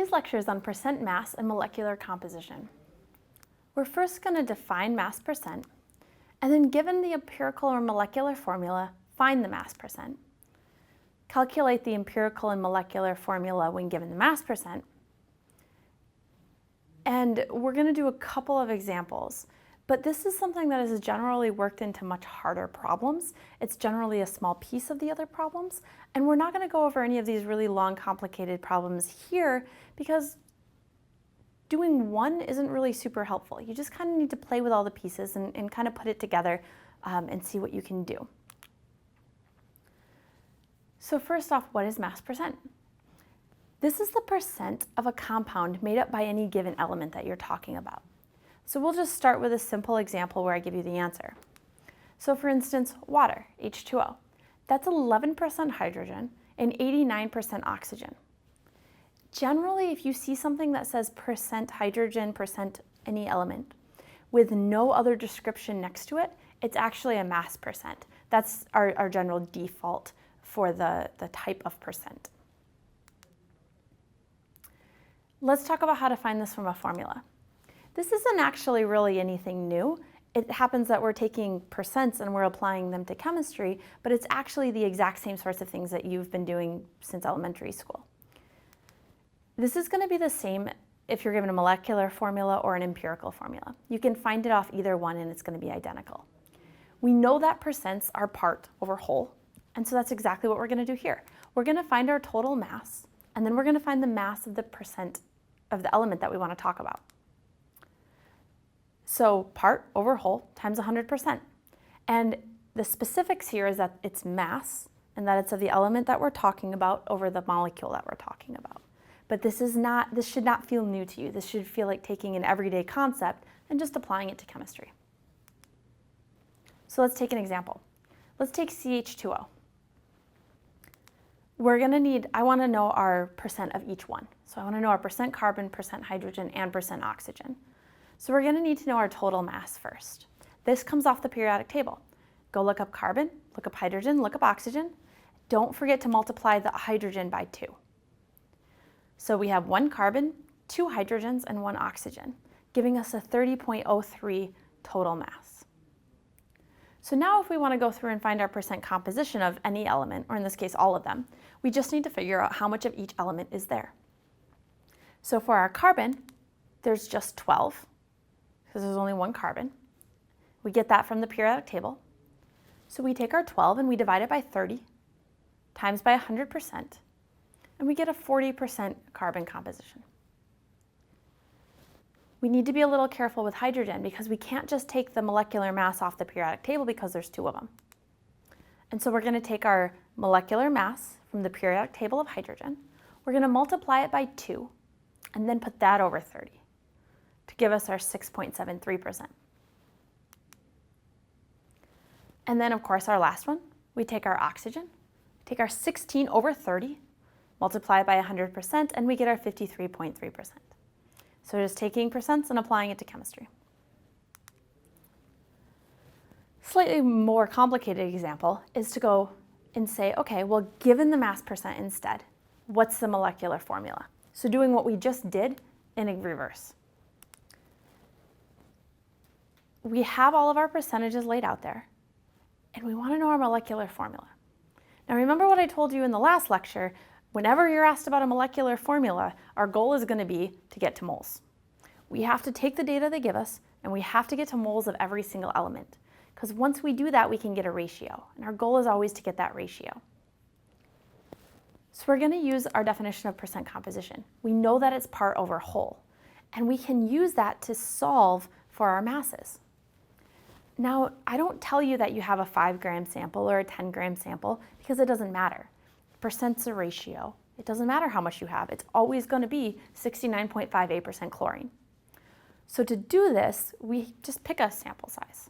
Today's lecture is on percent mass and molecular composition. We're first going to define mass percent, and then given the empirical or molecular formula, find the mass percent. Calculate the empirical and molecular formula when given the mass percent. And we're going to do a couple of examples, but this is something that is generally worked into much harder problems. It's generally a small piece of the other problems, and we're not going to go over any of these really long, complicated problems here because doing one isn't really super helpful. You just kind of need to play with all the pieces and kind of put it together and see what you can do. So first off, what is mass percent? This is the percent of a compound made up by any given element that you're talking about. So we'll just start with a simple example where I give you the answer. So for instance, water, H2O. That's 11% hydrogen and 89% oxygen. Generally, if you see something that says percent hydrogen, percent any element, with no other description next to it, it's actually a mass percent. That's our general default for the type of percent. Let's talk about how to find this from a formula. This isn't actually really anything new. It happens that we're taking percents and we're applying them to chemistry, but it's actually the exact same sorts of things that you've been doing since elementary school. This is going to be the same if you're given a molecular formula or an empirical formula. You can find it off either one and it's going to be identical. We know that percents are part over whole, and so that's exactly what we're going to do here. We're going to find our total mass, and then we're going to find the mass of the percent of the element that we want to talk about. So part over whole times 100%. And the specifics here is that it's mass and that it's of the element that we're talking about over the molecule that we're talking about. But this should not feel new to you. This should feel like taking an everyday concept and just applying it to chemistry. So let's take an example. Let's take CH2O. I want to know our percent of each one. So I want to know our percent carbon, percent hydrogen, and percent oxygen. So we're going to need to know our total mass first. This comes off the periodic table. Go look up carbon, look up hydrogen, look up oxygen. Don't forget to multiply the hydrogen by 2. So we have 1 carbon, 2 hydrogens, and 1 oxygen, giving us a 30.03 total mass. So now if we want to go through and find our percent composition of any element, or in this case all of them, we just need to figure out how much of each element is there. So for our carbon, there's just 12, because there's only 1 carbon. We get that from the periodic table. So we take our 12 and we divide it by 30, times by 100%, and we get a 40% carbon composition. We need to be a little careful with hydrogen because we can't just take the molecular mass off the periodic table because there's 2 of them. And so we're going to take our molecular mass from the periodic table of hydrogen, we're going to multiply it by 2, and then put that over 30 to give us our 6.73%. And then of course our last one, we take our oxygen, take our 16 over 30, multiply it by 100%, and we get our 53.3%. So just taking percents and applying it to chemistry. Slightly more complicated example is to go and say, okay, well, given the mass percent instead, what's the molecular formula? So doing what we just did in a reverse. We have all of our percentages laid out there, and we want to know our molecular formula. Now remember what I told you in the last lecture. Whenever you're asked about a molecular formula, our goal is going to be to get to moles. We have to take the data they give us, and we have to get to moles of every single element. Because once we do that, we can get a ratio, and our goal is always to get that ratio. So we're going to use our definition of percent composition. We know that it's part over whole, and we can use that to solve for our masses. Now, I don't tell you that you have a 5-gram sample or a 10-gram sample because it doesn't matter. Percent's a ratio. It doesn't matter how much you have. It's always going to be 69.58% chlorine. So to do this, we just pick a sample size.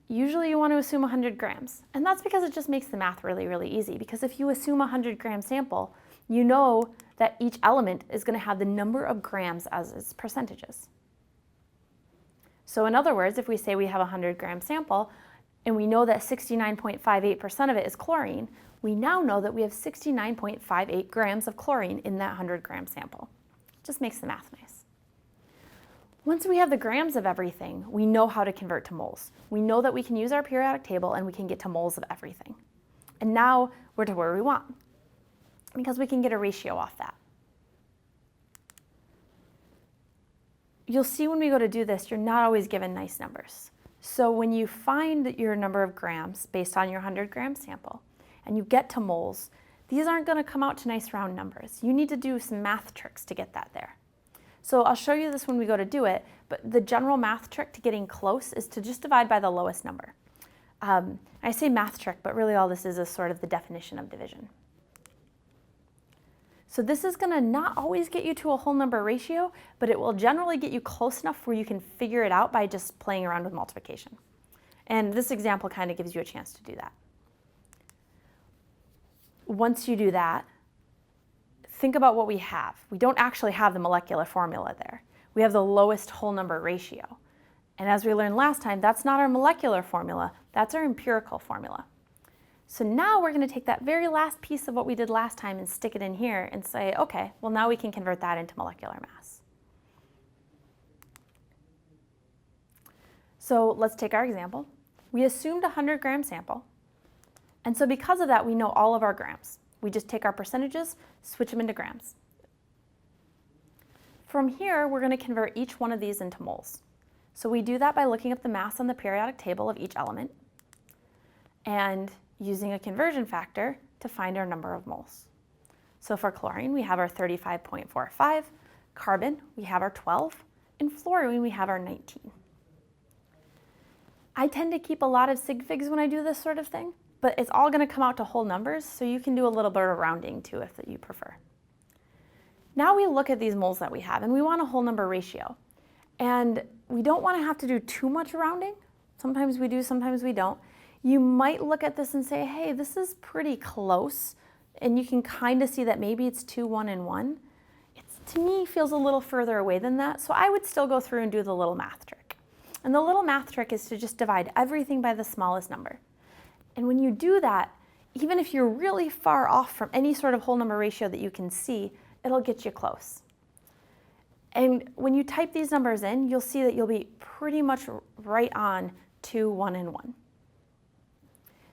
Usually you want to assume 100 grams, and that's because it just makes the math really, really easy. Because if you assume a 100-gram sample, you know that each element is going to have the number of grams as its percentages. So in other words, if we say we have a 100-gram sample, and we know that 69.58% of it is chlorine, we now know that we have 69.58 grams of chlorine in that 100-gram sample. Just makes the math nice. Once we have the grams of everything, we know how to convert to moles. We know that we can use our periodic table and we can get to moles of everything. And now we're to where we want, because we can get a ratio off that. You'll see when we go to do this, you're not always given nice numbers. So when you find your number of grams based on your 100-gram sample, and you get to moles, these aren't going to come out to nice round numbers. You need to do some math tricks to get that there. So I'll show you this when we go to do it, but the general math trick to getting close is to just divide by the lowest number. I say math trick, but really all this is sort of the definition of division. So this is going to not always get you to a whole number ratio, but it will generally get you close enough where you can figure it out by just playing around with multiplication. And this example kind of gives you a chance to do that. Once you do that, think about what we have. We don't actually have the molecular formula there. We have the lowest whole number ratio. And as we learned last time, that's not our molecular formula, that's our empirical formula. So now we're going to take that very last piece of what we did last time and stick it in here and say, okay, well now we can convert that into molecular mass. So let's take our example. We assumed a 100-gram sample. And so because of that, we know all of our grams. We just take our percentages, switch them into grams. From here, we're going to convert each one of these into moles. So we do that by looking up the mass on the periodic table of each element and using a conversion factor to find our number of moles. So for chlorine, we have our 35.45, carbon, we have our 12, and fluorine, we have our 19. I tend to keep a lot of sig figs when I do this sort of thing, but it's all going to come out to whole numbers, so you can do a little bit of rounding too if you prefer. Now we look at these moles that we have, and we want a whole number ratio. And we don't want to have to do too much rounding. Sometimes we do, sometimes we don't. You might look at this and say, hey, this is pretty close, and you can kind of see that maybe it's 2, 1, and 1. To me, feels a little further away than that, so I would still go through and do the little math trick. And the little math trick is to just divide everything by the smallest number. And when you do that, even if you're really far off from any sort of whole number ratio that you can see, it'll get you close. And when you type these numbers in, you'll see that you'll be pretty much right on 2, 1, and 1.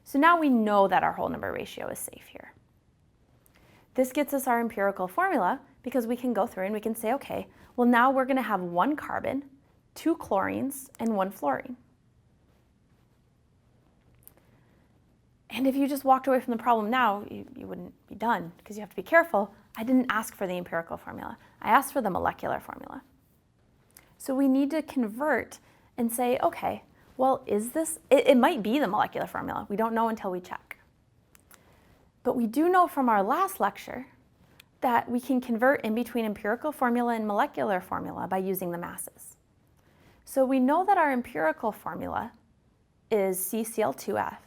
So now we know that our whole number ratio is safe here. This gets us our empirical formula because we can go through and we can say, okay, well now we're going to have 1 carbon, 2 chlorines, and 1 fluorine. And if you just walked away from the problem now, you wouldn't be done because you have to be careful. I didn't ask for the empirical formula. I asked for the molecular formula. So we need to convert and say, okay, well, is this, it might be the molecular formula. We don't know until we check. But we do know from our last lecture that we can convert in between empirical formula and molecular formula by using the masses. So we know that our empirical formula is CCl2F.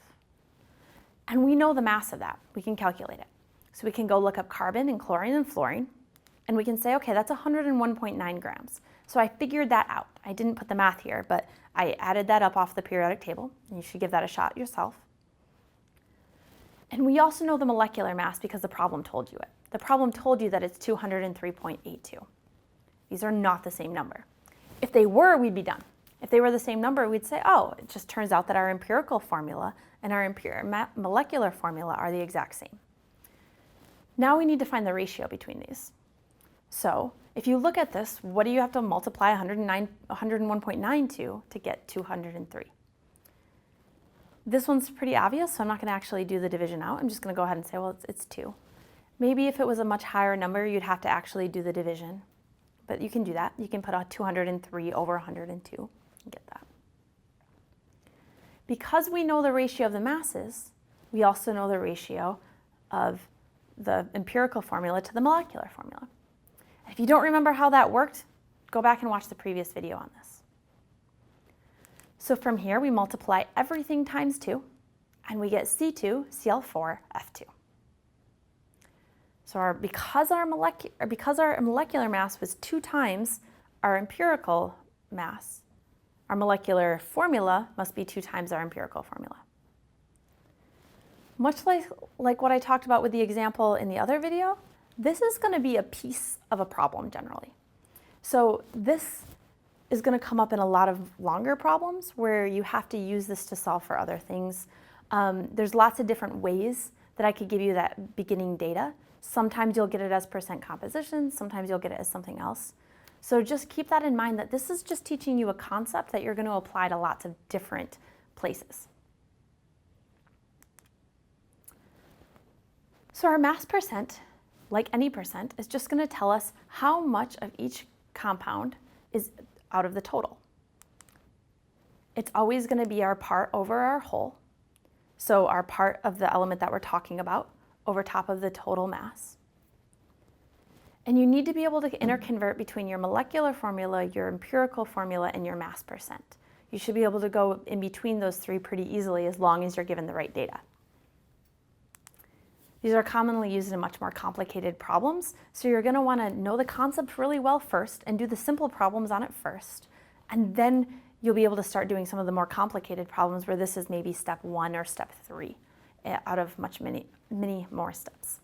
And we know the mass of that. We can calculate it. So we can go look up carbon and chlorine and fluorine, and we can say, okay, that's 101.9 grams. So I figured that out. I didn't put the math here, but I added that up off the periodic table, and you should give that a shot yourself. And we also know the molecular mass because the problem told you it. The problem told you that it's 203.82. These are not the same number. If they were, we'd be done. If they were the same number, we'd say, oh, it just turns out that our empirical formula and our molecular formula are the exact same. Now we need to find the ratio between these. So if you look at this, what do you have to multiply 101.9 to get 203? This one's pretty obvious, so I'm not going to actually do the division out. I'm just going to go ahead and say, well, it's 2. Maybe if it was a much higher number, you'd have to actually do the division. But you can do that. You can put a 203 over 102 and get that. Because we know the ratio of the masses, we also know the ratio of the empirical formula to the molecular formula. If you don't remember how that worked, go back and watch the previous video on this. So from here, we multiply everything times 2, and we get C2Cl4F2. So because our molecular mass was 2 times our empirical mass, Our molecular formula must be 2 times our empirical formula. Much like what I talked about with the example in the other video, this is going to be a piece of a problem generally. So this is going to come up in a lot of longer problems where you have to use this to solve for other things. There's lots of different ways that I could give you that beginning data. Sometimes you'll get it as percent composition, sometimes you'll get it as something else. So just keep that in mind that this is just teaching you a concept that you're going to apply to lots of different places. So our mass percent, like any percent, is just going to tell us how much of each compound is out of the total. It's always going to be our part over our whole, so our part of the element that we're talking about over top of the total mass. And you need to be able to interconvert between your molecular formula, your empirical formula, and your mass percent. You should be able to go in between those three pretty easily as long as you're given the right data. These are commonly used in much more complicated problems, so you're going to want to know the concept really well first and do the simple problems on it first, and then you'll be able to start doing some of the more complicated problems where this is maybe step 1 or step 3 out of many more steps.